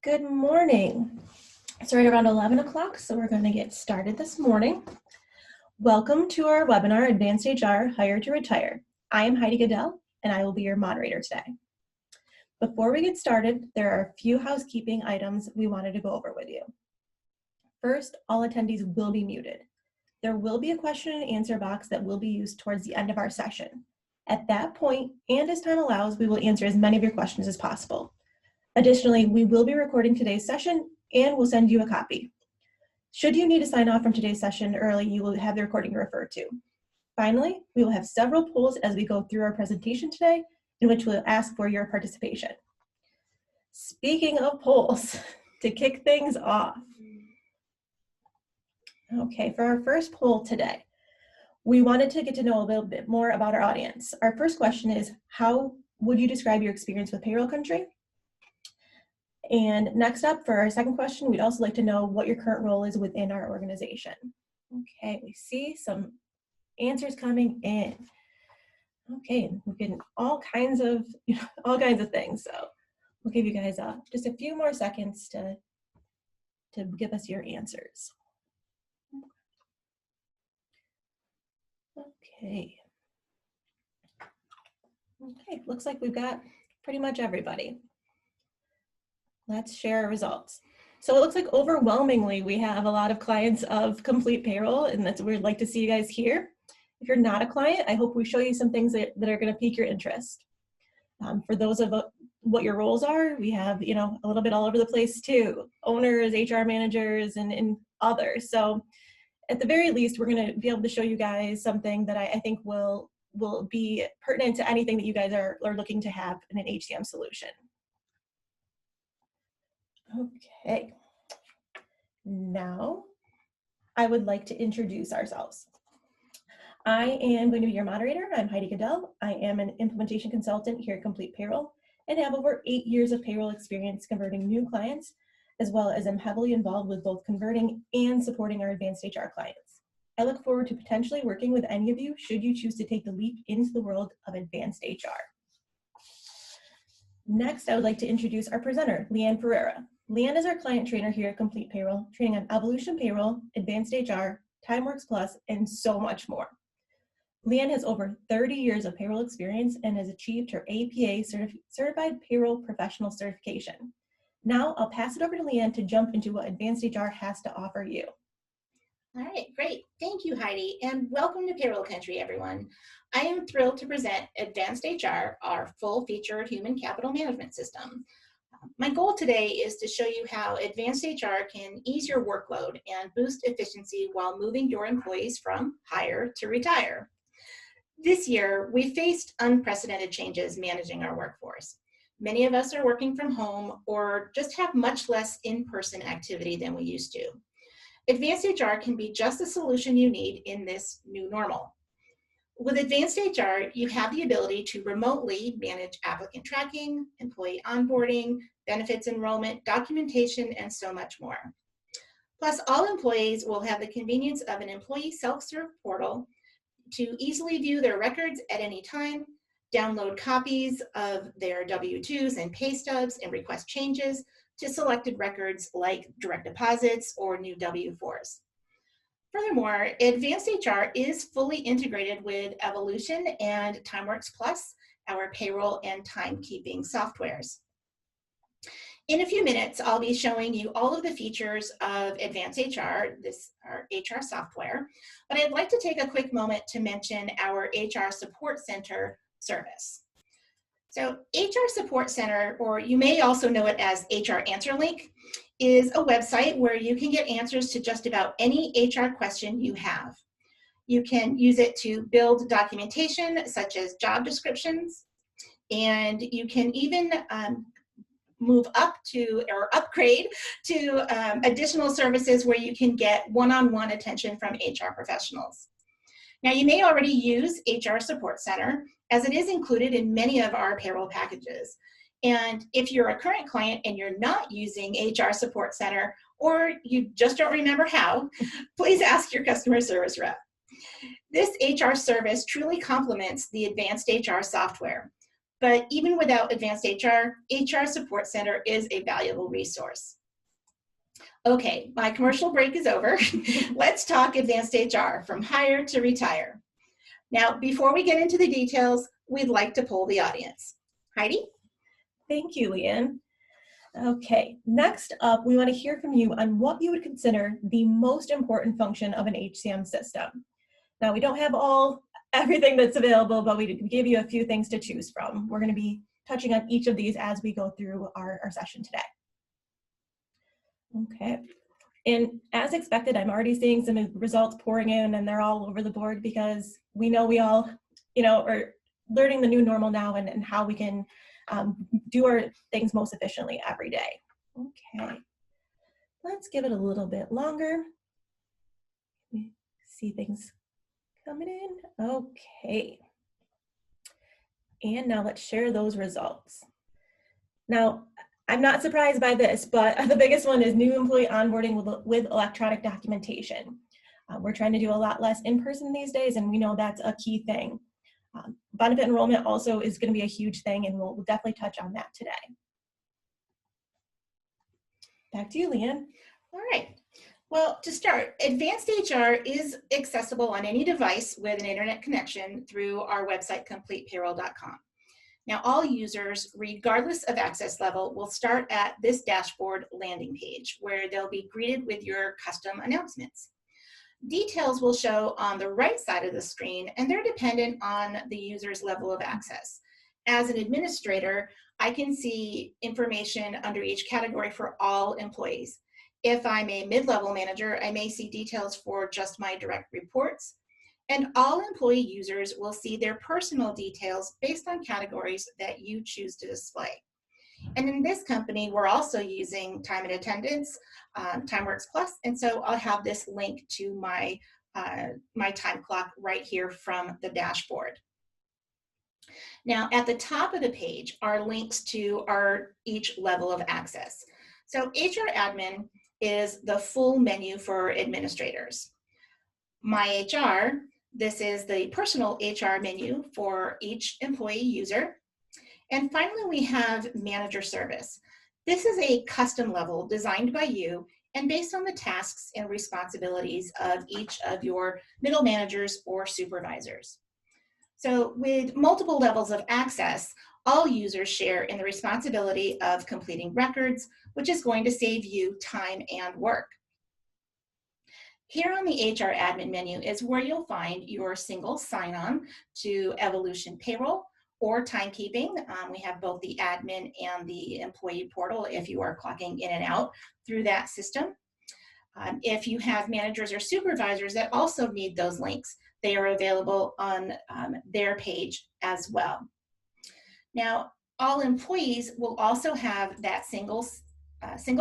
Good morning. It's right around 11 o'clock, so we're going to get started this morning. Welcome to our webinar, Advanced HR, Hire to Retire. I am Heidi Goodell, and I will be your moderator today. Before we get started, there are a few housekeeping items we wanted to go over with you. First, all attendees will be muted. There will be a question and answer box that will be used towards the end of our session. At that point, and as time allows, we will answer as many of your questions as possible. Additionally, we will be recording today's session and we'll send you a copy. Should you need to sign off from today's session early, you will have the recording to refer to. Finally, we will have several polls as we go through our presentation today, in which we'll ask for your participation. Speaking of polls, to kick things off. Okay, for our first poll today, we wanted to get to know a little bit more about our audience. Our first question is, how would you describe your experience with Payroll Country? And next up, for our second question, we'd also like to know what your current role is within our organization. Okay, we see some answers coming in. Okay, we're getting all kinds of things. So we'll give you guys just a few more seconds to give us your answers. Okay. Okay, looks like we've got pretty much everybody. Let's share our results. So it looks like overwhelmingly we have a lot of clients of Complete Payroll, and that's what we'd like to see you guys here. If you're not a client, I hope we show you some things that are going to pique your interest. For those of what your roles are, we have a little bit all over the place too. Owners, HR managers, and others. So at the very least, we're going to be able to show you guys something that I think will be pertinent to anything that you guys are looking to have in an HCM solution. Okay, now I would like to introduce ourselves. I am going to be your moderator. I'm Heidi Goodell. I am an implementation consultant here at Complete Payroll and have over 8 years of payroll experience converting new clients, as well as I'm heavily involved with both converting and supporting our advanced HR clients. I look forward to potentially working with any of you should you choose to take the leap into the world of advanced HR. Next, I would like to introduce our presenter, Leanne Pereira. Leanne is our client trainer here at Complete Payroll, training on Evolution Payroll, Advanced HR, TimeWorks Plus, and so much more. Leanne has over 30 years of payroll experience and has achieved her APA Certified Payroll Professional Certification. Now, I'll pass it over to Leanne to jump into what Advanced HR has to offer you. All right, great. Thank you, Heidi, and welcome to Payroll Country, everyone. I am thrilled to present Advanced HR, our full-featured human capital management system. My goal today is to show you how Advanced HR can ease your workload and boost efficiency while moving your employees from hire to retire. This year, we faced unprecedented changes managing our workforce. Many of us are working from home or just have much less in-person activity than we used to. Advanced HR can be just the solution you need in this new normal. With Advanced HR, you have the ability to remotely manage applicant tracking, employee onboarding, benefits enrollment, documentation, and so much more. Plus, all employees will have the convenience of an employee self-serve portal to easily view their records at any time, download copies of their W-2s and pay stubs, and request changes to selected records like direct deposits or new W-4s. Furthermore, Advanced HR is fully integrated with Evolution and TimeWorks Plus, our payroll and timekeeping softwares. In a few minutes, I'll be showing you all of the features of Advanced HR, our HR software, but I'd like to take a quick moment to mention our HR Support Center service. So HR Support Center, or you may also know it as HR AnswerLink, is a website where you can get answers to just about any HR question you have. You can use it to build documentation such as job descriptions, and you can even move up to or upgrade to additional services where you can get one-on-one attention from HR professionals. Now, you may already use HR Support Center, as it is included in many of our payroll packages. And if you're a current client and you're not using HR Support Center, or you just don't remember how, please ask your customer service rep. This HR service truly complements the Advanced HR software. But even without advanced HR, HR Support Center is a valuable resource. Okay, my commercial break is over. Let's talk advanced HR from hire to retire. Now, before we get into the details, we'd like to poll the audience. Heidi? Thank you, Leanne. Okay, next up, we want to hear from you on what you would consider the most important function of an HCM system. Now, we don't have everything that's available, but we give you a few things to choose from. We're going to be touching on each of these as we go through our session today. Okay, and as expected, I'm already seeing some results pouring in, and they're all over the board because we know we all, are learning the new normal now and how we can do our things most efficiently every day. Okay, let's give it a little bit longer. See things coming in. Okay, and now let's share those results. Now, I'm not surprised by this, but the biggest one is new employee onboarding with electronic documentation. We're trying to do a lot less in person these days, and we know that's a key thing. Benefit enrollment also is going to be a huge thing, and we'll definitely touch on that today. Back to you, Leanne. All right. Well, to start, advanced HR is accessible on any device with an internet connection through our website, completepayroll.com. Now, all users, regardless of access level, will start at this dashboard landing page where they'll be greeted with your custom announcements. Details will show on the right side of the screen, and they're dependent on the user's level of access. As an administrator, I can see information under each category for all employees. If I'm a mid-level manager, I may see details for just my direct reports. And all employee users will see their personal details based on categories that you choose to display. And in this company, we're also using time and attendance, TimeWorks Plus, and so I'll have this link to my time clock right here from the dashboard. Now, at the top of the page are links to each level of access. So HR Admin is the full menu for administrators. My HR, this is the personal HR menu for each employee user. And finally, we have Manager Service. This is a custom level designed by you and based on the tasks and responsibilities of each of your middle managers or supervisors. So with multiple levels of access, all users share in the responsibility of completing records, which is going to save you time and work. Here on the HR Admin menu is where you'll find your single sign-on to Evolution Payroll or timekeeping. We have both the admin and the employee portal if you are clocking in and out through that system. If you have managers or supervisors that also need those links, they are available on their page as well. Now, all employees will also have that single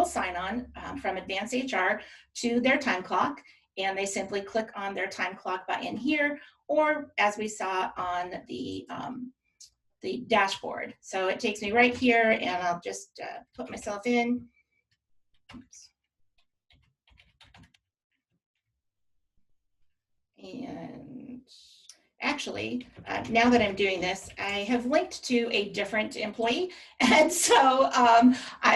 sign-on from Advanced HR to their time clock, and they simply click on their time clock button here, or as we saw on the dashboard. So it takes me right here, and I'll just put myself in. Oops. And actually, now that I'm doing this, I have linked to a different employee. And so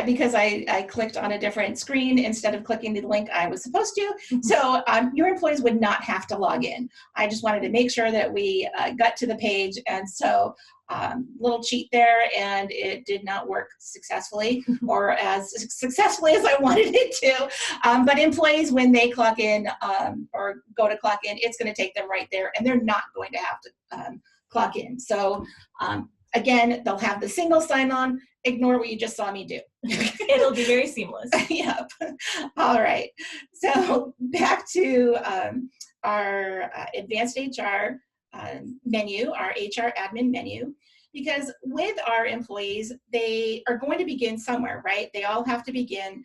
because I clicked on a different screen instead of clicking the link I was supposed to. So your employees would not have to log in. I just wanted to make sure that we got to the page. And so little cheat there, and it did not work successfully or as successfully as I wanted it to. But employees, when they clock in or go to clock in, it's going to take them right there, and they're not going to have to clock in. So again, they'll have the single sign-on. Ignore what you just saw me do. It'll be very seamless. Yep. All right. So back to our Advanced HR menu, our HR Admin menu, because with our employees, they are going to begin somewhere, right? They all have to begin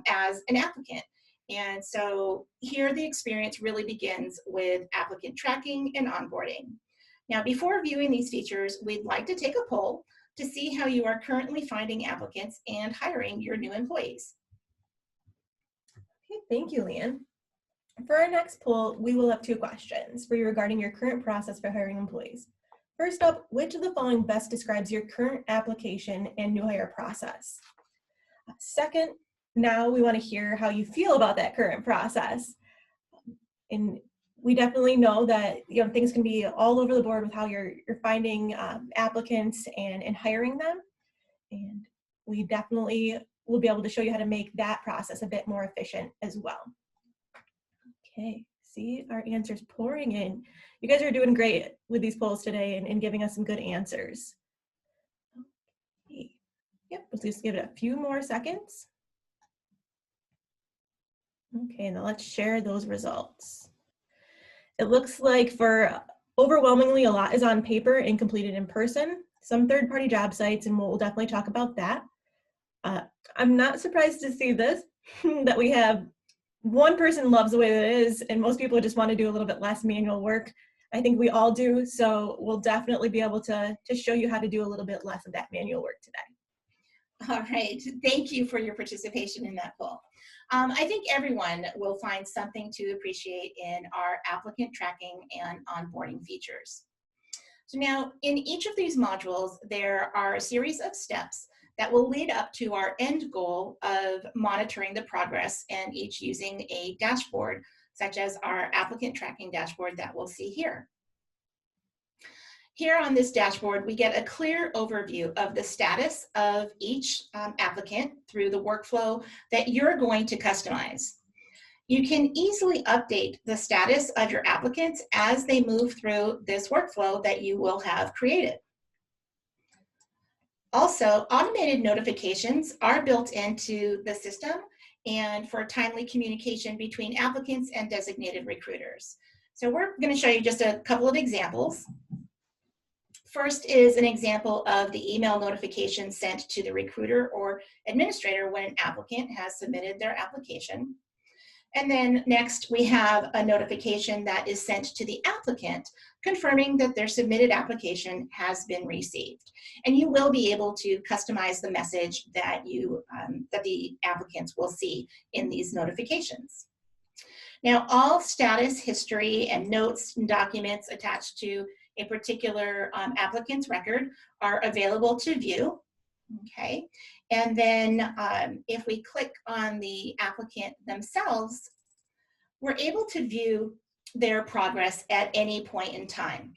as an applicant. And so here the experience really begins with applicant tracking and onboarding. Now, before viewing these features, we'd like to take a poll to see how you are currently finding applicants and hiring your new employees. Okay, thank you, Leanne. For our next poll, we will have 2 questions for you regarding your current process for hiring employees. First up, which of the following best describes your current application and new hire process? Second, now we want to hear how you feel about that current process. And we definitely know that things can be all over the board with how you're finding applicants and hiring them. And we definitely will be able to show you how to make that process a bit more efficient as well. Okay, see our answers pouring in. You guys are doing great with these polls today and giving us some good answers. Okay. Yep, let's just give it a few more seconds. Okay, now let's share those results. It looks like for overwhelmingly a lot is on paper and completed in person, some third-party job sites, and we'll definitely talk about that. I'm not surprised to see this, that we have one person loves the way that it is, and most people just want to do a little bit less manual work. I think we all do, so we'll definitely be able to show you how to do a little bit less of that manual work today. All right, thank you for your participation in that poll. I think everyone will find something to appreciate in our applicant tracking and onboarding features. So now, in each of these modules, there are a series of steps that will lead up to our end goal of monitoring the progress, and each using a dashboard, such as our applicant tracking dashboard that we'll see here. Here on this dashboard, we get a clear overview of the status of each applicant through the workflow that you're going to customize. You can easily update the status of your applicants as they move through this workflow that you will have created. Also, automated notifications are built into the system and for timely communication between applicants and designated recruiters. So we're going to show you just a couple of examples. First is an example of the email notification sent to the recruiter or administrator when an applicant has submitted their application. And then next, we have a notification that is sent to the applicant confirming that their submitted application has been received. And you will be able to customize the message that that the applicants will see in these notifications. Now, all status, history, and notes and documents attached to a particular applicant's record are available to view. Okay, and then if we click on the applicant themselves, we're able to view their progress at any point in time.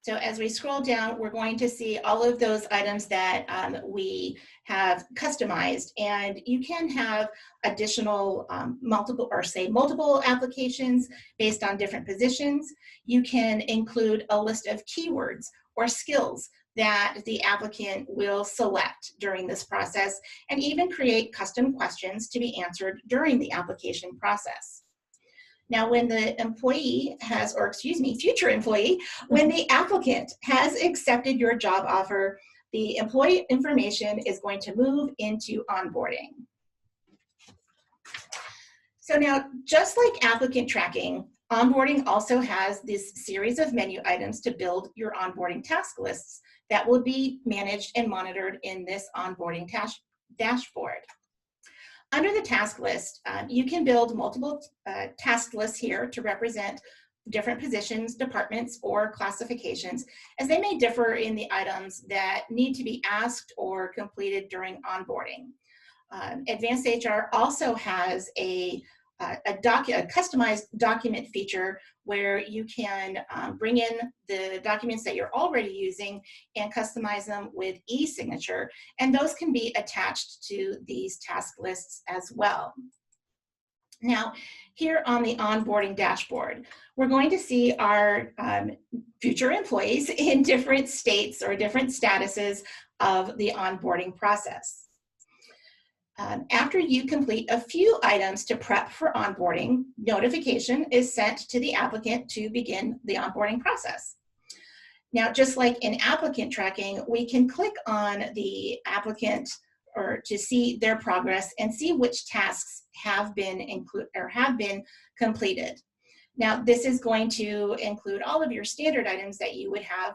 So as we scroll down, we're going to see all of those items that we have customized, and you can have additional multiple applications based on different positions. You can include a list of keywords or skills that the applicant will select during this process, and even create custom questions to be answered during the application process. Now, when the employee has, or excuse me, future employee, when the applicant has accepted your job offer, the employee information is going to move into onboarding. So now, just like applicant tracking, onboarding also has this series of menu items to build your onboarding task lists that will be managed and monitored in this onboarding dashboard. Under the task list, you can build multiple task lists here to represent different positions, departments, or classifications, as they may differ in the items that need to be asked or completed during onboarding. Advanced HR also has a customized document feature where you can bring in the documents that you're already using and customize them with e-signature, and those can be attached to these task lists as well. Now, here on the onboarding dashboard, we're going to see our future employees in different states or different statuses of the onboarding process. After you complete a few items to prep for onboarding, notification is sent to the applicant to begin the onboarding process. Now, just like in applicant tracking, we can click on the applicant or to see their progress and see which tasks have been completed. Now, this is going to include all of your standard items that you would have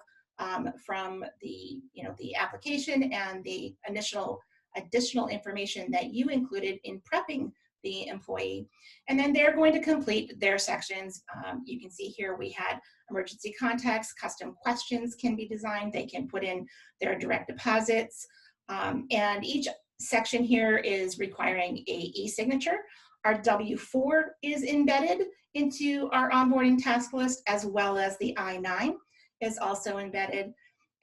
from the application and the additional information that you included in prepping the employee. And then they're going to complete their sections. You can see here we had emergency contacts, custom questions can be designed. They can put in their direct deposits. And each section here is requiring a e-signature. Our W-4 is embedded into our onboarding task list, as well as the I-9 is also embedded.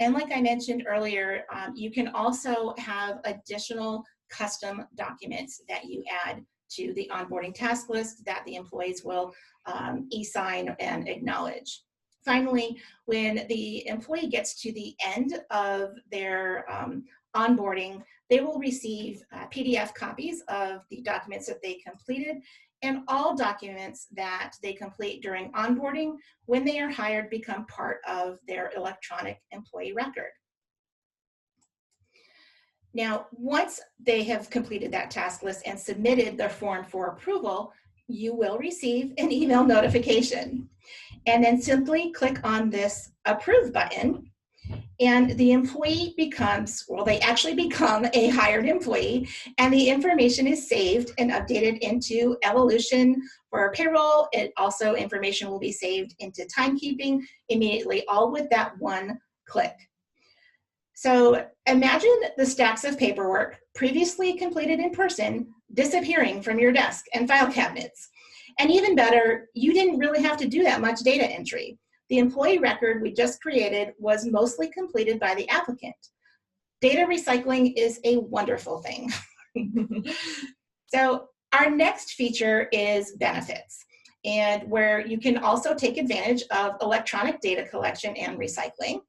And like I mentioned earlier, you can also have additional custom documents that you add to the onboarding task list that the employees will e-sign and acknowledge. Finally, when the employee gets to the end of their onboarding, they will receive PDF copies of the documents that they completed, and all documents that they complete during onboarding when they are hired become part of their electronic employee record. Now, once they have completed that task list and submitted their form for approval, you will receive an email notification. And then simply click on this approve button, and the employee becomes, well, they actually become a hired employee, and the information is saved and updated into Evolution for payroll. It also, information will be saved into timekeeping immediately, all with that one click. So imagine the stacks of paperwork previously completed in person disappearing from your desk and file cabinets. And even better, you didn't really have to do that much data entry. The employee record we just created was mostly completed by the applicant. Data recycling is a wonderful thing. So our next feature is benefits, and where you can also take advantage of electronic data collection and recycling.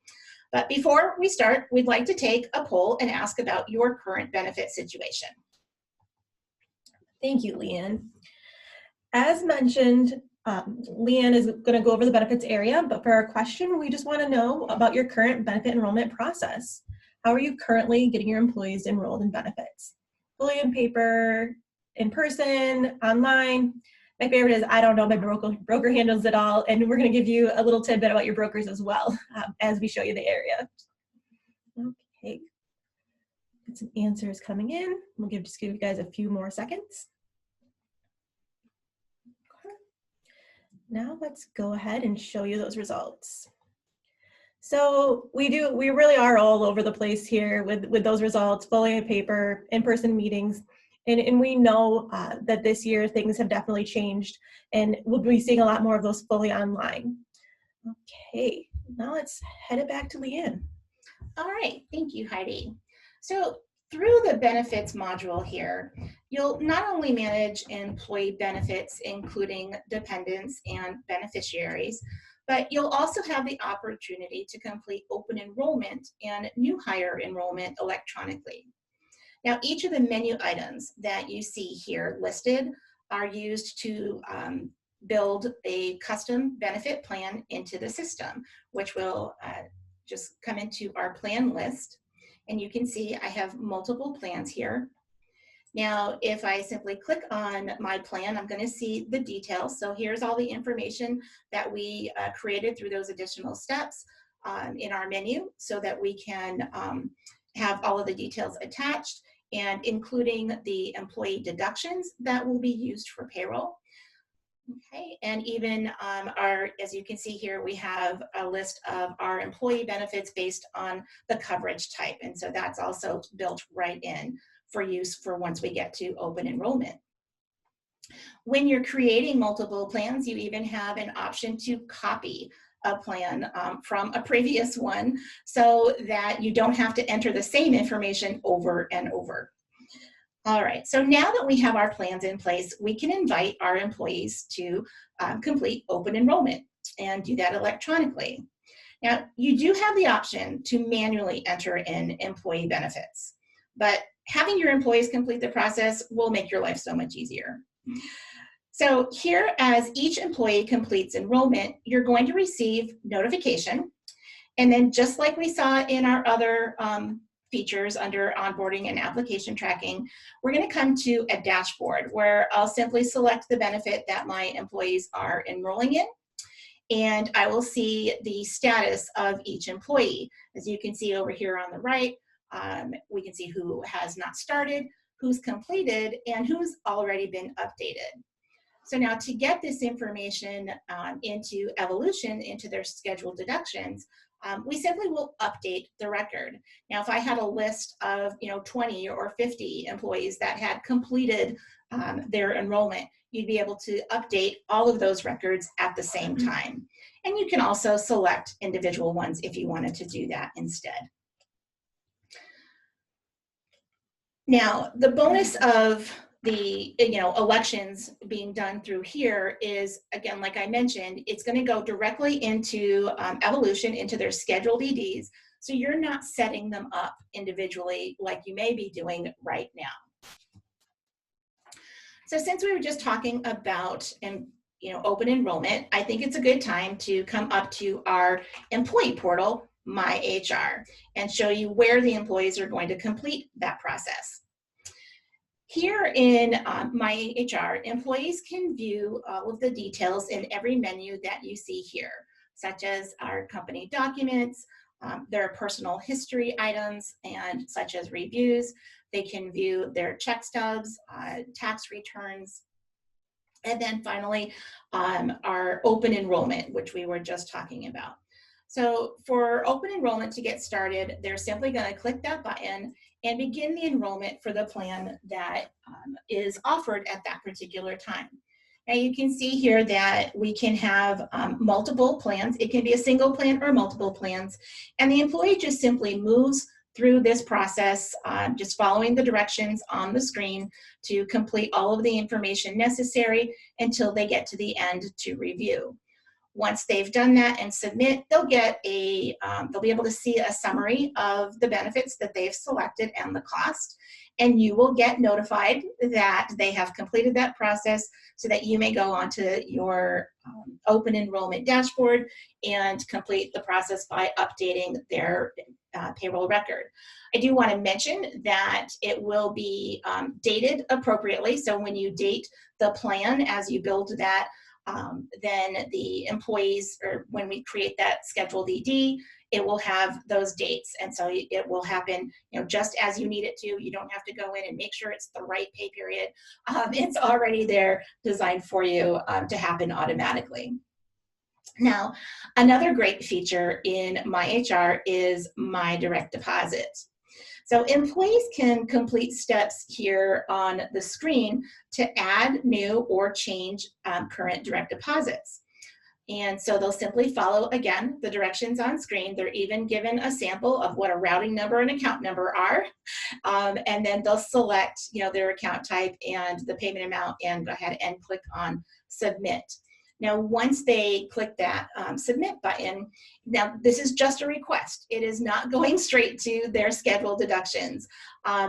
But before we start, we'd like to take a poll and ask about your current benefit situation. Thank you, Leanne. As mentioned, Leanne is going to go over the benefits area, but for our question, we just want to know about your current benefit enrollment process. How are you currently getting your employees enrolled in benefits? Fully in paper, in person, online? My favorite is, I don't know, my broker handles it all, and we're going to give you a little tidbit about your brokers as well as we show you the area. Okay, get some answers coming in. We'll just give you guys a few more seconds. Now let's go ahead and show you those results. So we really are all over the place here with those results, fully in paper, in-person meetings. And we know that this year things have definitely changed, and we'll be seeing a lot more of those fully online. Okay, now let's head it back to Leanne. All right, thank you, Heidi. So through the benefits module here, you'll not only manage employee benefits, including dependents and beneficiaries, but you'll also have the opportunity to complete open enrollment and new hire enrollment electronically. Now, each of the menu items that you see here listed are used to build a custom benefit plan into the system, which will just come into our plan list. And you can see I have multiple plans here. Now, if I simply click on my plan, I'm going to see the details. So here's all the information that we created through those additional steps in our menu, so that we can have all of the details attached, and including the employee deductions that will be used for payroll. Okay, and even as you can see here, we have a list of our employee benefits based on the coverage type. And so that's also built right in for use for once we get to open enrollment. When you're creating multiple plans, you even have an option to copy a plan from a previous one, so that you don't have to enter the same information over and over. All right, so now that we have our plans in place, we can invite our employees to complete open enrollment and do that electronically. Now, you do have the option to manually enter in employee benefits, but having your employees complete the process will make your life so much easier. So here, as each employee completes enrollment, you're going to receive notification. And then just like we saw in our other features under onboarding and application tracking, we're going to come to a dashboard where I'll simply select the benefit that my employees are enrolling in, and I will see the status of each employee. As you can see over here on the right, we can see who has not started, who's completed, and who's already been updated. So now to get this information into Evolution, into their scheduled deductions, we simply will update the record. Now, if I had a list of 20 or 50 employees that had completed their enrollment, you'd be able to update all of those records at the same time. And you can also select individual ones if you wanted to do that instead. Now, the bonus of the elections being done through here is, again, like I mentioned, it's going to go directly into Evolution, into their scheduled EDs. So you're not setting them up individually like you may be doing right now. So since we were just talking about open enrollment, I think it's a good time to come up to our employee portal, My HR, and show you where the employees are going to complete that process. Here in My HR, employees can view all of the details in every menu that you see here, such as our company documents, their personal history items, and such as reviews. They can view their check stubs, tax returns, and then finally, our open enrollment, which we were just talking about. So for open enrollment to get started, they're simply going to click that button and begin the enrollment for the plan that is offered at that particular time. Now you can see here that we can have multiple plans. It can be a single plan or multiple plans. And the employee just simply moves through this process, just following the directions on the screen to complete all of the information necessary until they get to the end to review. Once they've done that and submit, they'll get they'll be able to see a summary of the benefits that they've selected and the cost. And you will get notified that they have completed that process so that you may go onto your open enrollment dashboard and complete the process by updating their payroll record. I do want to mention that it will be dated appropriately. So when you date the plan as you build that, then the employees, or when we create that scheduled ED, it will have those dates. And so it will happen, just as you need it to. You don't have to go in and make sure it's the right pay period. It's already there designed for you to happen automatically. Now, another great feature in My HR is My Direct Deposit. So employees can complete steps here on the screen to add new or change current direct deposits. And so they'll simply follow, again, the directions on screen. They're even given a sample of what a routing number and account number are. And then they'll select their account type and the payment amount and go ahead and click on Submit. Now, once they click that submit button, now this is just a request. It is not going straight to their scheduled deductions.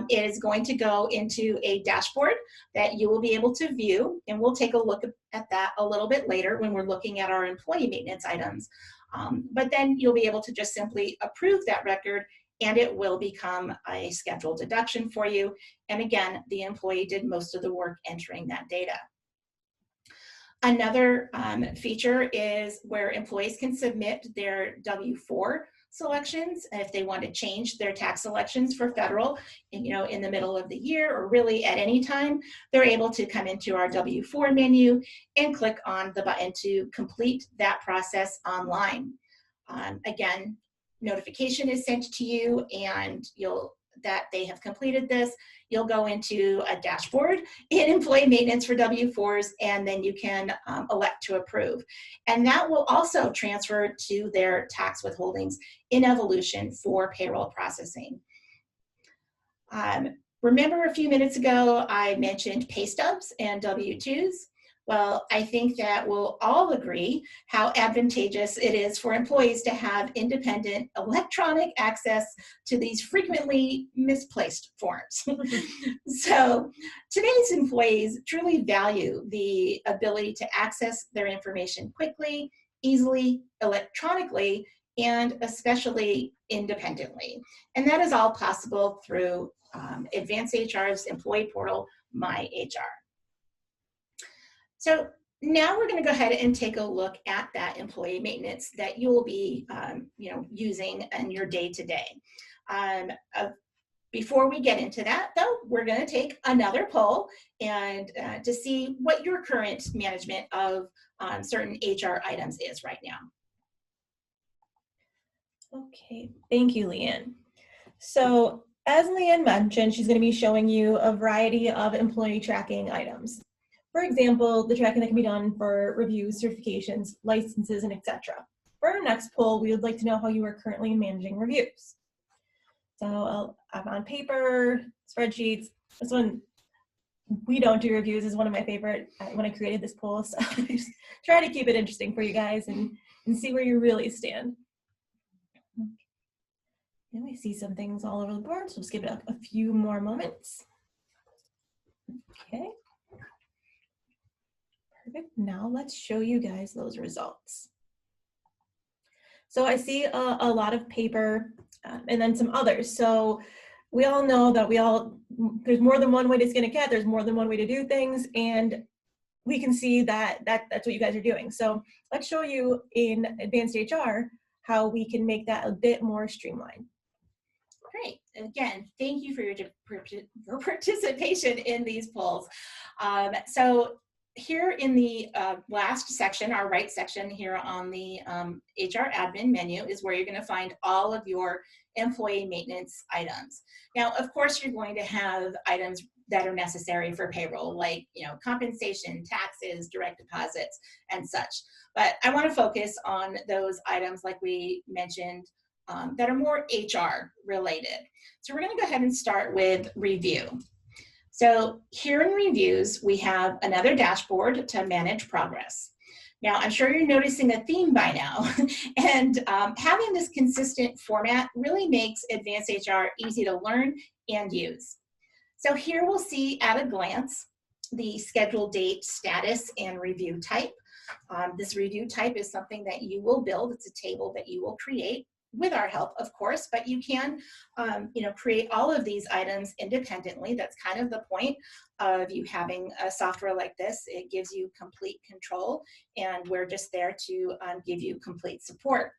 It is going to go into a dashboard that you will be able to view, and we'll take a look at that a little bit later when we're looking at our employee maintenance items. But then you'll be able to just simply approve that record, and it will become a scheduled deduction for you. And again, the employee did most of the work entering that data. Another feature is where employees can submit their W-4 selections if they want to change their tax selections for federal, in the middle of the year or really at any time. They're able to come into our W-4 menu and click on the button to complete that process online. Again, notification is sent to you, and that they have completed this. You'll go into a dashboard in employee maintenance for W-4s, and then you can elect to approve. And that will also transfer to their tax withholdings in Evolution for payroll processing. Remember a few minutes ago, I mentioned pay stubs and W-2s. Well, I think that we'll all agree how advantageous it is for employees to have independent electronic access to these frequently misplaced forms. So today's employees truly value the ability to access their information quickly, easily, electronically, and especially independently. And that is all possible through Advanced HR's employee portal, My HR. So now we're going to go ahead and take a look at that employee maintenance that you'll be using in your day-to-day. Before we get into that, though, we're going to take another poll and to see what your current management of certain HR items is right now. Okay, thank you, Leanne. So as Leanne mentioned, she's going to be showing you a variety of employee tracking items. For example, the tracking that can be done for reviews, certifications, licenses, and etc. For our next poll, we would like to know how you are currently managing reviews. So I'm on paper, spreadsheets. This one, we don't do reviews, is one of my favorite when I created this poll. So I just try to keep it interesting for you guys and see where you really stand. And we see some things all over the board, so just give it a few more moments. Okay. Perfect. Now let's show you guys those results. So I see a lot of paper and then some others. So we all know that there's more than one way to skin a cat, there's more than one way to do things, and we can see that that's what you guys are doing. So let's show you in Advanced HR how we can make that a bit more streamlined. Great. Again, thank you for your participation in these polls. So here in the last section, our right section here on the HR admin menu is where you're going to find all of your employee maintenance items. Now, of course, you're going to have items that are necessary for payroll, like compensation, taxes, direct deposits, and such. But I want to focus on those items like we mentioned that are more HR related. So we're going to go ahead and start with review. So here in reviews, we have another dashboard to manage progress. Now, I'm sure you're noticing a theme by now, and having this consistent format really makes Advanced HR easy to learn and use. So here we'll see at a glance the schedule date, status, and review type. This review type is something that you will build. It's a table that you will create with our help, of course, but you can create all of these items independently. That's kind of the point of you having a software like this. It gives you complete control, and we're just there to give you complete support.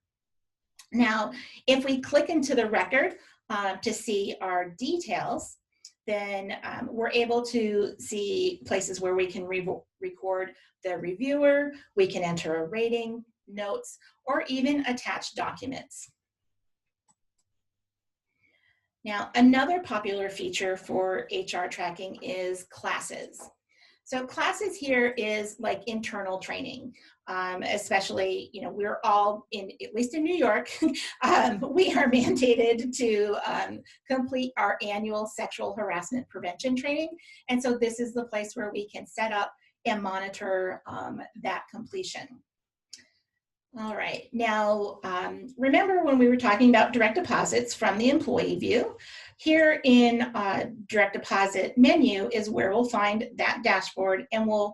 Now, if we click into the record to see our details, then we're able to see places where we can record the reviewer, we can enter a rating, notes, or even attach documents. Now, another popular feature for HR tracking is classes. So classes here is like internal training, especially, we're all at least in New York, we are mandated to complete our annual sexual harassment prevention training. And so this is the place where we can set up and monitor that completion. All right, now remember when we were talking about direct deposits from the employee view, here in direct deposit menu is where we'll find that dashboard, and we'll,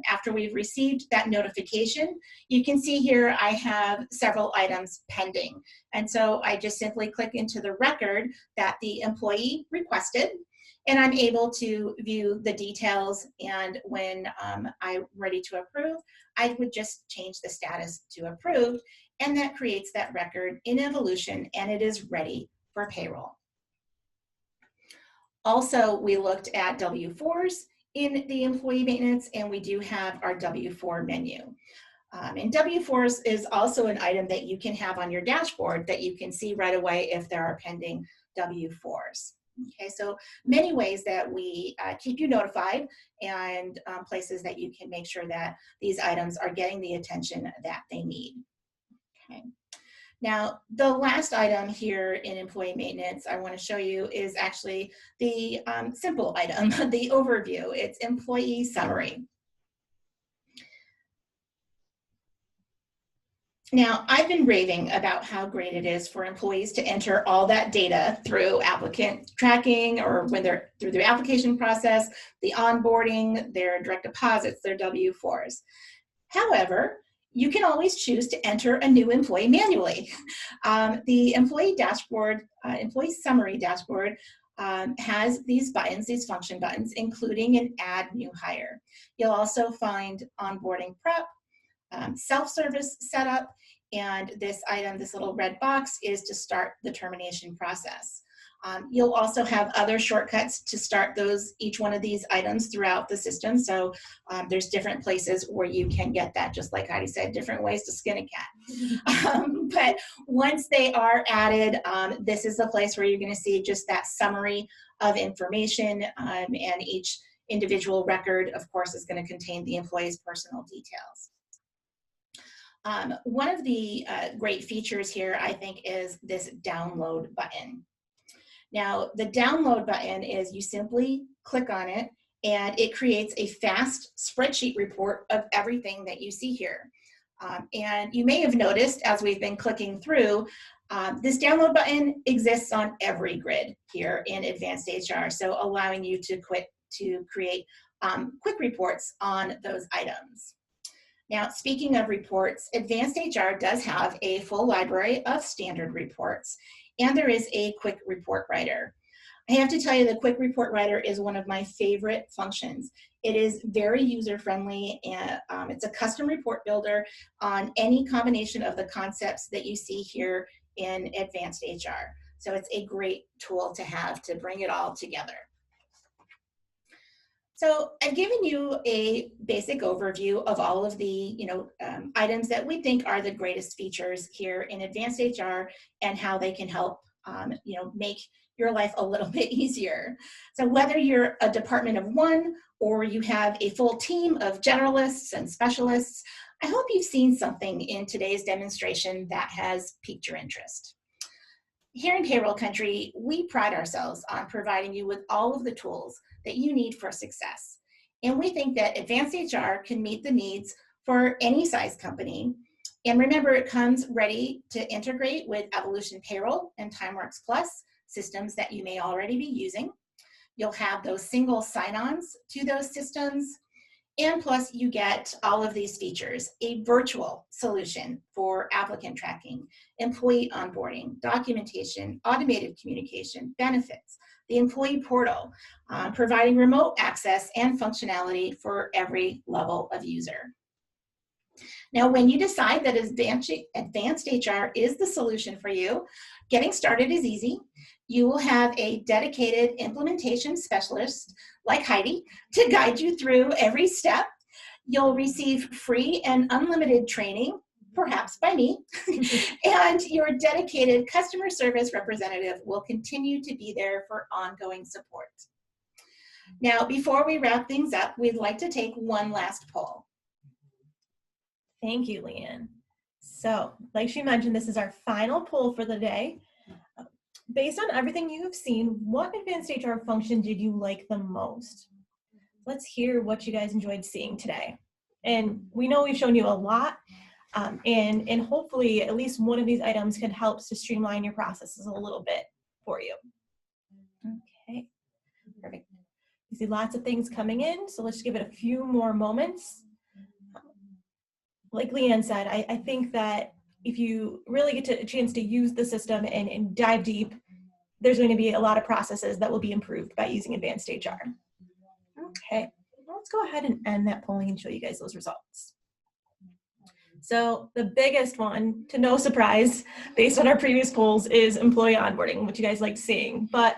after we've received that notification, you can see here I have several items pending. And so I just simply click into the record that the employee requested, and I'm able to view the details, and when I'm ready to approve, I would just change the status to approved, and that creates that record in Evolution, and it is ready for payroll. Also, we looked at W-4s in the employee maintenance, and we do have our W-4 menu. And W-4s is also an item that you can have on your dashboard that you can see right away if there are pending W-4s. Okay, so many ways that we keep you notified, and places that you can make sure that these items are getting the attention that they need. Okay. Now, the last item here in employee maintenance I want to show you is actually the simple item, the overview. It's employee summary. Now, I've been raving about how great it is for employees to enter all that data through applicant tracking, or when they're through their application process, the onboarding, their direct deposits, their W-4s. However, you can always choose to enter a new employee manually. The employee dashboard, employee summary dashboard, has these buttons, these function buttons, including an add new hire. You'll also find onboarding prep, self-service setup, And this item, this little red box, is to start the termination process. You'll also have other shortcuts to start each one of these items throughout the system. So there's different places where you can get that, just like Heidi said, different ways to skin a cat. But once they are added, this is the place where you're going to see just that summary of information, and each individual record, of course, is going to contain the employee's personal details. One of the great features here, I think, is this download button. Now, the download button is you simply click on it and it creates a fast spreadsheet report of everything that you see here. And you may have noticed as we've been clicking through, this download button exists on every grid here in Advanced HR, so allowing you to create quick reports on those items. Now, speaking of reports, Advanced HR does have a full library of standard reports, and there is a quick report writer. I have to tell you, the quick report writer is one of my favorite functions. It is very user-friendly, and it's a custom report builder on any combination of the concepts that you see here in Advanced HR. So it's a great tool to have to bring it all together. So I've given you a basic overview of all of the items that we think are the greatest features here in Advanced HR and how they can help make your life a little bit easier. So whether you're a department of one or you have a full team of generalists and specialists, I hope you've seen something in today's demonstration that has piqued your interest. Here in Payroll Country, we pride ourselves on providing you with all of the tools that you need for success. And we think that Advanced HR can meet the needs for any size company. And remember, it comes ready to integrate with Evolution Payroll and TimeWorks Plus systems that you may already be using. You'll have those single sign-ons to those systems. And plus, you get all of these features: a virtual solution for applicant tracking, employee onboarding, documentation, automated communication, benefits, the employee portal, providing remote access and functionality for every level of user. Now, when you decide that Advanced HR is the solution for you, getting started is easy. You will have a dedicated implementation specialist like Heidi to guide you through every step. You'll receive free and unlimited training, perhaps by me, and your dedicated customer service representative will continue to be there for ongoing support. Now, before we wrap things up, we'd like to take one last poll. Thank you, Leanne. So, like she mentioned, this is our final poll for the day. Based on everything you have seen, what Advanced HR function did you like the most? Let's hear what you guys enjoyed seeing today. And we know we've shown you a lot, and hopefully at least one of these items can help to streamline your processes a little bit for you. Okay, perfect. You see lots of things coming in, so let's give it a few more moments. Like Leanne said, I think that if you really get a chance to use the system and dive deep, there's going to be a lot of processes that will be improved by using Advanced HR. Okay, let's go ahead and end that polling and show you guys those results. So the biggest one, to no surprise, based on our previous polls, is employee onboarding, which you guys like seeing. But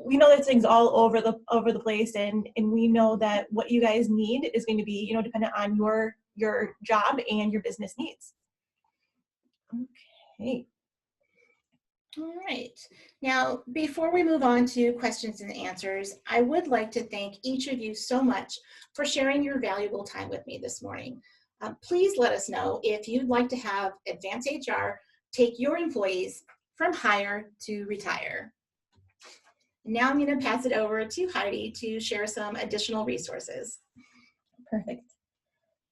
we know that things all over the place, and we know that what you guys need is going to be, dependent on your job and your business needs. Okay. All right. Now, before we move on to questions and answers, I would like to thank each of you so much for sharing your valuable time with me this morning. Please let us know if you'd like to have Advanced HR take your employees from hire to retire. Now I'm going to pass it over to Heidi to share some additional resources. Perfect.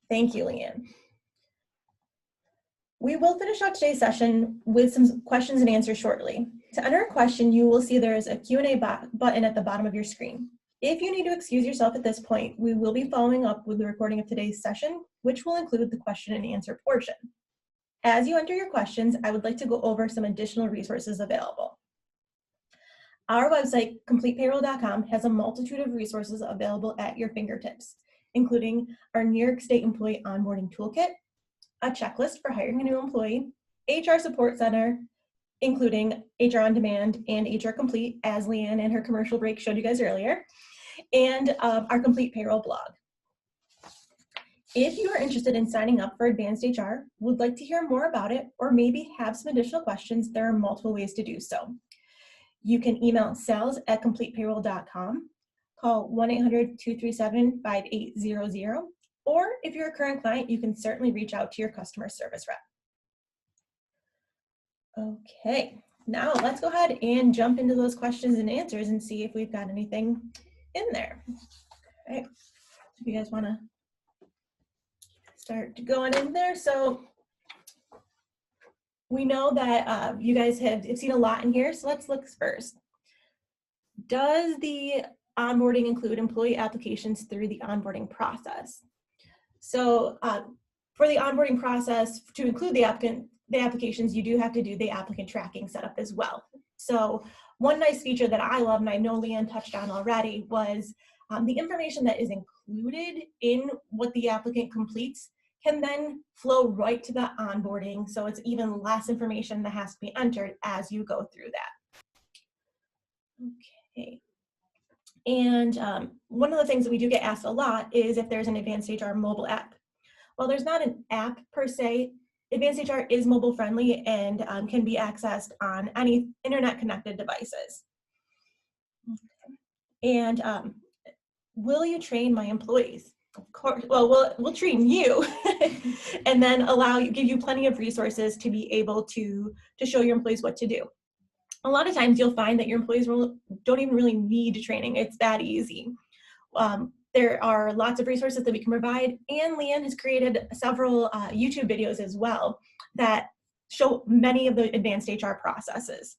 Thank you, Leanne. We will finish out today's session with some questions and answers shortly. To enter a question, you will see there is a Q&A button at the bottom of your screen. If you need to excuse yourself at this point, we will be following up with the recording of today's session, which will include the question and answer portion. As you enter your questions, I would like to go over some additional resources available. Our website, CompletePayroll.com, has a multitude of resources available at your fingertips, including our New York State Employee Onboarding Toolkit, a checklist for hiring a new employee, HR support center, including HR on demand and HR complete, as Leanne in her commercial break showed you guys earlier, and our complete payroll blog. If you are interested in signing up for Advanced HR, would like to hear more about it, or maybe have some additional questions, there are multiple ways to do so. You can email sales@completepayroll.com, call 1-800-237-5800, or if you're a current client, you can certainly reach out to your customer service rep. Okay, now let's go ahead and jump into those questions and answers and see if we've got anything in there. All right, if you guys want to start going in there. So we know that you guys have seen a lot in here, so let's look first. Does the onboarding include employee applications through the onboarding process? So for the onboarding process, to include the applications, you do have to do the applicant tracking setup as well. So one nice feature that I love, and I know Leanne touched on already, was the information that is included in what the applicant completes can then flow right to the onboarding, so it's even less information that has to be entered as you go through that. Okay. And one of the things that we do get asked a lot is if there's an Advanced HR mobile app. Well, there's not an app per se. Advanced HR is mobile friendly and can be accessed on any internet connected devices. Okay. And will you train my employees? Of course. Well, we'll train you and then give you plenty of resources to be able to show your employees what to do. A lot of times you'll find that your employees don't even really need training. It's that easy. There are lots of resources that we can provide, and Leanne has created several YouTube videos as well that show many of the advanced HR processes.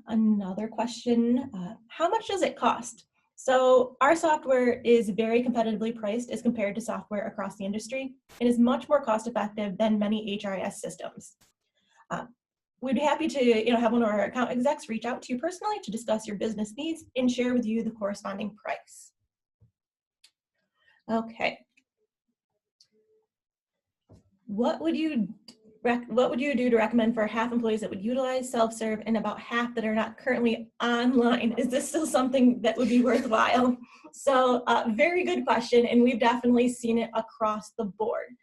Another question, how much does it cost? So our software is very competitively priced as compared to software across the industry. It is much more cost effective than many HRIS systems. We'd be happy to have one of our account execs reach out to you personally to discuss your business needs and share with you the corresponding price. Okay. What would you do to recommend for half employees that would utilize self-serve and about half that are not currently online? Is this still something that would be worthwhile? So very good question, and we've definitely seen it across the board.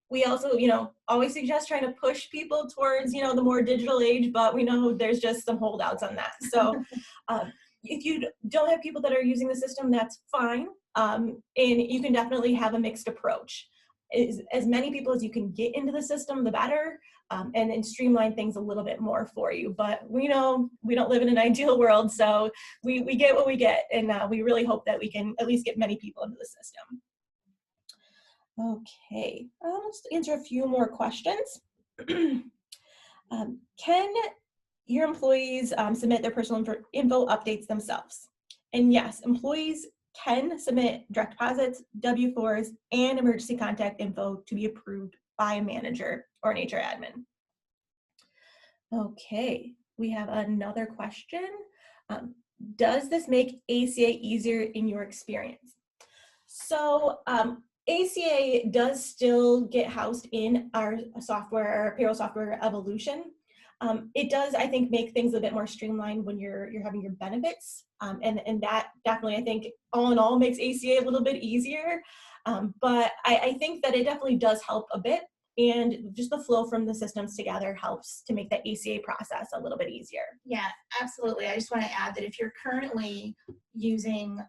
We also, always suggest trying to push people towards, the more digital age, but we know there's just some holdouts on that. So if you don't have people that are using the system, that's fine. And you can definitely have a mixed approach. As many people as you can get into the system, the better, and then streamline things a little bit more for you. But we know we don't live in an ideal world, so we get what we get, and we really hope that we can at least get many people into the system. Okay, let's answer a few more questions. Can your employees submit their personal info updates themselves? And yes, employees can submit direct deposits, W-4s, and emergency contact info to be approved by a manager or an HR admin. Okay, we have another question. Does this make ACA easier in your experience? So ACA does still get housed in our software, our payroll software Evolution. It does, I think, make things a bit more streamlined when you're having your benefits. And that definitely, I think, all in all, makes ACA a little bit easier. But I think that it definitely does help a bit. And just the flow from the systems together helps to make the ACA process a little bit easier. Yeah, absolutely. I just want to add that if you're currently using,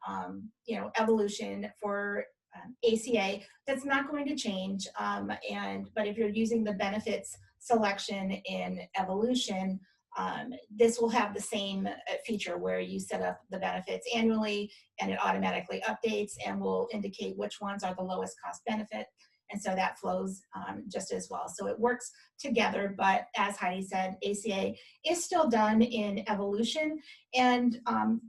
Evolution for ACA, that's not going to change. But if you're using the benefits selection in Evolution, this will have the same feature where you set up the benefits annually and it automatically updates and will indicate which ones are the lowest cost benefit. And so that flows just as well. So it works together, but as Heidi said, ACA is still done in Evolution. And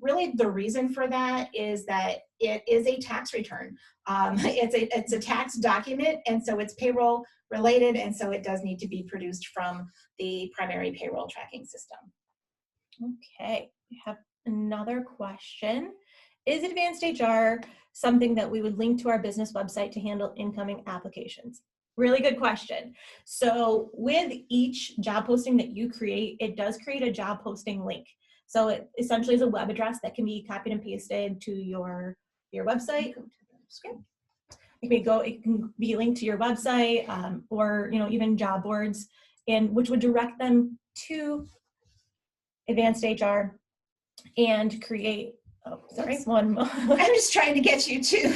really the reason for that is that it is a tax return. It's a tax document, and so it's payroll related, and so it does need to be produced from the primary payroll tracking system. Okay, we have another question. is advanced HR something that we would link to our business website to handle incoming applications? Really good question. So with each job posting that you create, it does create a job posting link. So it essentially is a web address that can be copied and pasted to your website. It can be linked to your website, or even job boards, and which would direct them to advanced HR and create. Oh, sorry, one more. I'm just trying to get you to,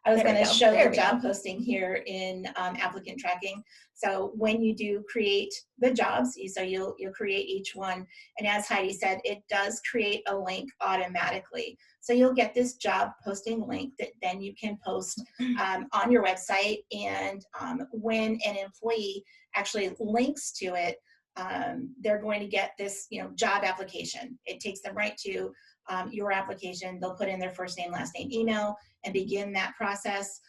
I was going to show the job go. posting here in Applicant Tracking. So when you do create the jobs, so you'll create each one. And as Heidi said, it does create a link automatically. So you'll get this job posting link that then you can post on your website. And when an employee actually links to it, they're going to get this job application. It takes them right to your application. They'll put in their first name, last name, email, and begin that process.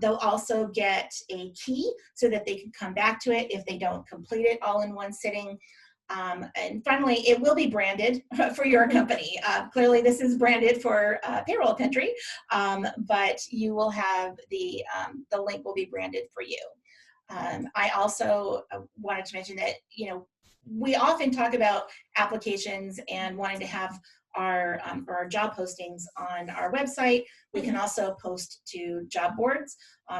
They'll also get a key so that they can come back to it if they don't complete it all in one sitting. And finally, it will be branded for your company. Clearly, this is branded for Payroll Country, but you will have the link will be branded for you. I also wanted to mention that, we often talk about applications and wanting to have our job postings on our website. We can also post to job boards.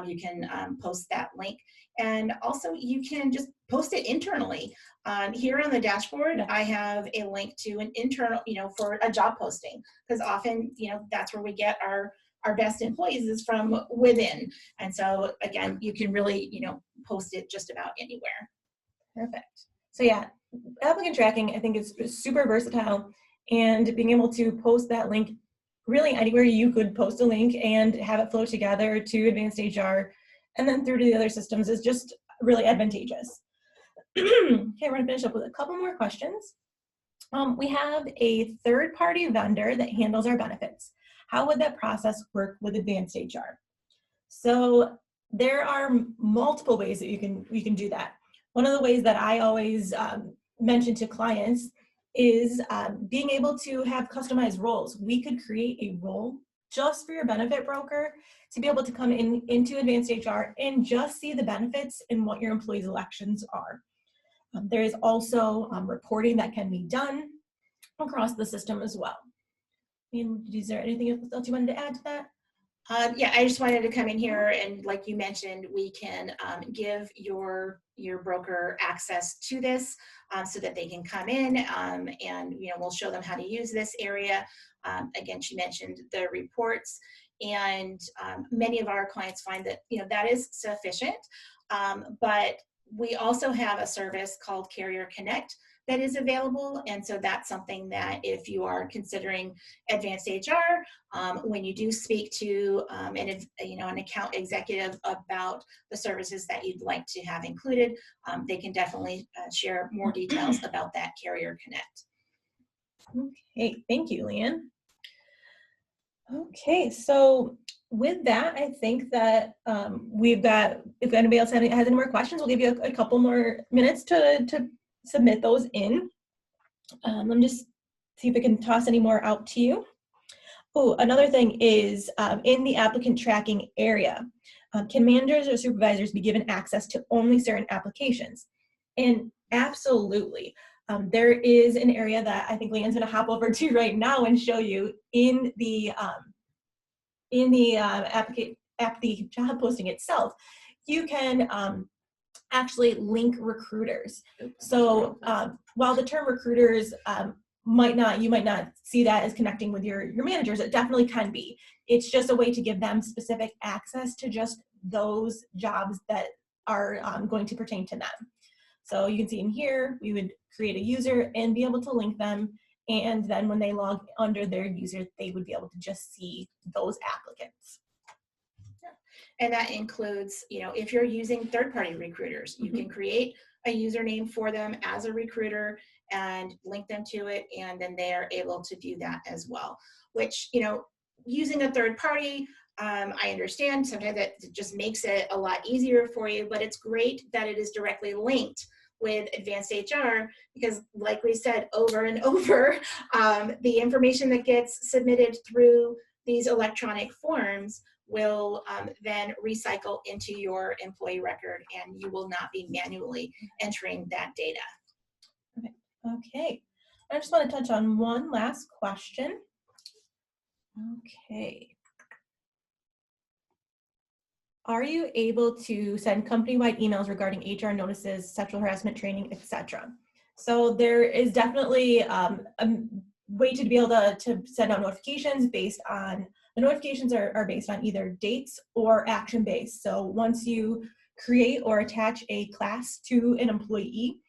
You can post that link, and also you can just post it internally. Here on the dashboard, I have a link to an internal, for a job posting, because often, that's where we get our best employees is from within. And so again, you can really, post it just about anywhere. Perfect. So yeah, applicant tracking, I think, is super versatile, and being able to post that link really anywhere you could post a link and have it flow together to advanced HR and then through to the other systems is just really advantageous. Okay, we're gonna finish up with a couple more questions. We have a third-party vendor that handles our benefits. How would that process work with advanced HR? So there are multiple ways that you can do that. One of the ways that I always mention to clients is being able to have customized roles. We could create a role just for your benefit broker to be able to come into advanced HR and just see the benefits and what your employees' elections are. There is also reporting that can be done across the system as well. And is there anything else you wanted to add to that? Yeah, I just wanted to come in here, and like you mentioned, we can give your broker access to this so that they can come in, and we'll show them how to use this area. Again, she mentioned the reports, and many of our clients find that that is sufficient, but we also have a service called Carrier Connect that is available. And so that's something that if you are considering advanced HR, when you do speak to an account executive about the services that you'd like to have included, they can definitely share more details about that Carrier Connect. Okay, thank you, Leanne. Okay, so with that, I think that we've got, if anybody else has any more questions, we'll give you a couple more minutes to submit those in. Let me just see if I can toss any more out to you. Oh, another thing is in the applicant tracking area, can managers or supervisors be given access to only certain applications? And absolutely. There is an area that I think Leanne's going to hop over to right now and show you in the job posting itself. You can actually link recruiters. So while the term recruiters you might not see that as connecting with your managers, it definitely can be. It's just a way to give them specific access to just those jobs that are going to pertain to them. So you can see in here, we would create a user and be able to link them. And then when they log under their user, they would be able to just see those applicants. And that includes, if you're using third-party recruiters, you can create a username for them as a recruiter and link them to it, and then they are able to do that as well. Which, using a third party, I understand sometimes that just makes it a lot easier for you, but it's great that it is directly linked with advanced HR, because like we said over and over, the information that gets submitted through these electronic forms will then recycle into your employee record, and you will not be manually entering that data. Okay. I just want to touch on one last question. Okay. Are you able to send company-wide emails regarding HR notices, sexual harassment training, etc.? So there is definitely a way to be able to send out notifications based on, the notifications are based on either dates or action-based. So once you create or attach a class to an employee,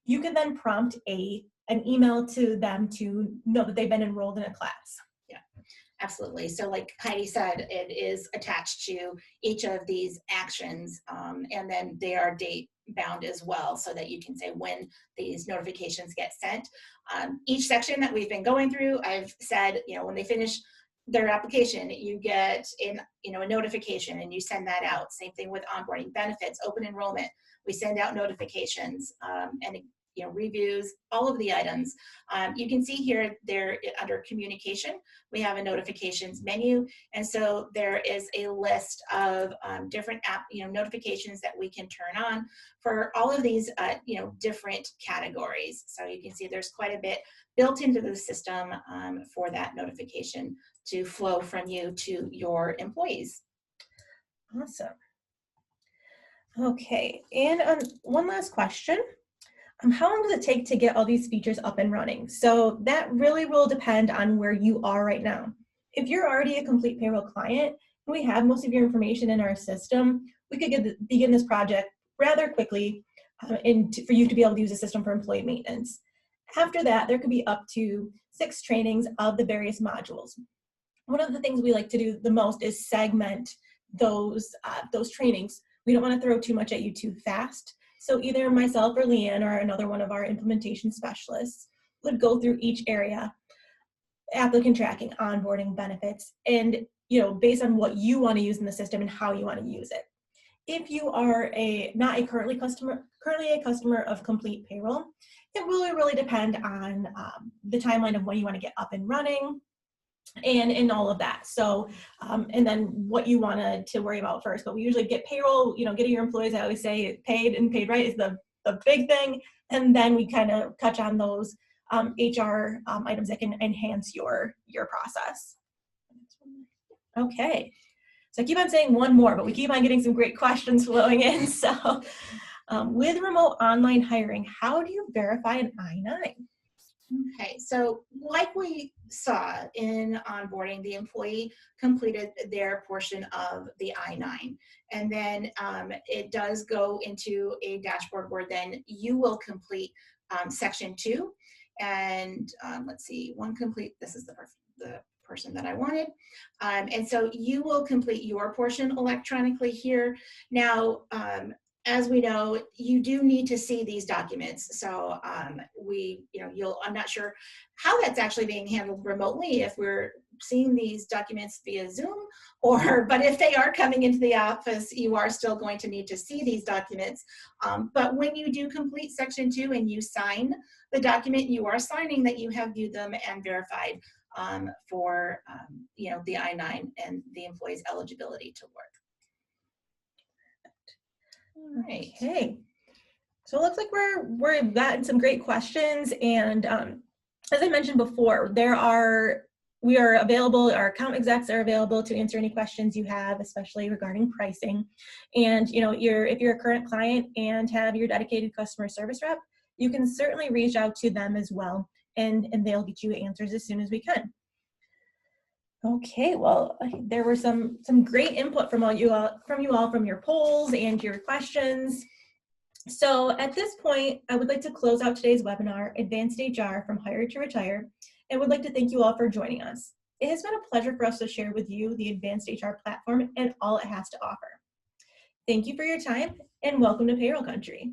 you can then prompt an email to them to know that they've been enrolled in a class. Absolutely. So like Heidi said, it is attached to each of these actions, and then they are date bound as well, so that you can say when these notifications get sent. Each section that we've been going through, I've said, when they finish their application, you get a notification and you send that out. Same thing with onboarding, benefits, open enrollment. We send out notifications and reviews, all of the items. You can see here there under communication, we have a notifications menu. And so there is a list of different notifications that we can turn on for all of these, different categories. So you can see there's quite a bit built into the system for that notification to flow from you to your employees. Awesome. Okay, and one last question. How long does it take to get all these features up and running? So that really will depend on where you are right now. If you're already a complete payroll client and we have most of your information in our system, we could begin this project rather quickly for you to be able to use the system for employee maintenance. After that, there could be up to 6 trainings of the various modules. One of the things we like to do the most is segment those trainings. We don't want to throw too much at you too fast. So either myself or Leanne or another one of our implementation specialists would go through each area, applicant tracking, onboarding, benefits, and based on what you want to use in the system and how you want to use it. If you are not currently a customer of Complete Payroll, it will really depend on the timeline of when you want to get up and running and all of that. So, and then what you want to worry about first. But we usually get payroll, getting your employees, I always say paid and paid right is the big thing. And then we kind of touch on those HR items that can enhance your process. Okay. So I keep on saying one more, but we keep on getting some great questions flowing in. So with remote online hiring, how do you verify an I-9? Okay, so like we saw in onboarding, the employee completed their portion of the I-9, and then it does go into a dashboard where then you will complete section 2, and let's see, this is the person that I wanted, and so you will complete your portion electronically here. Now, as we know, you do need to see these documents. So I'm not sure how that's actually being handled remotely, if we're seeing these documents via Zoom, but if they are coming into the office, you are still going to need to see these documents. But when you do complete section 2 and you sign the document, you are signing that you have viewed them and verified for the I-9 and the employee's eligibility to work. All right. Okay. So it looks like we've gotten some great questions, and as I mentioned before, we are available. Our account execs are available to answer any questions you have, especially regarding pricing. And if you're a current client and have your dedicated customer service rep, you can certainly reach out to them as well, and they'll get you answers as soon as we can. Okay, well, there were some great input from you all from your polls and your questions. So at this point, I would like to close out today's webinar, Advanced HR from Hire to Retire, and would like to thank you all for joining us. It has been a pleasure for us to share with you the Advanced HR platform and all it has to offer. Thank you for your time, and welcome to Payroll Country.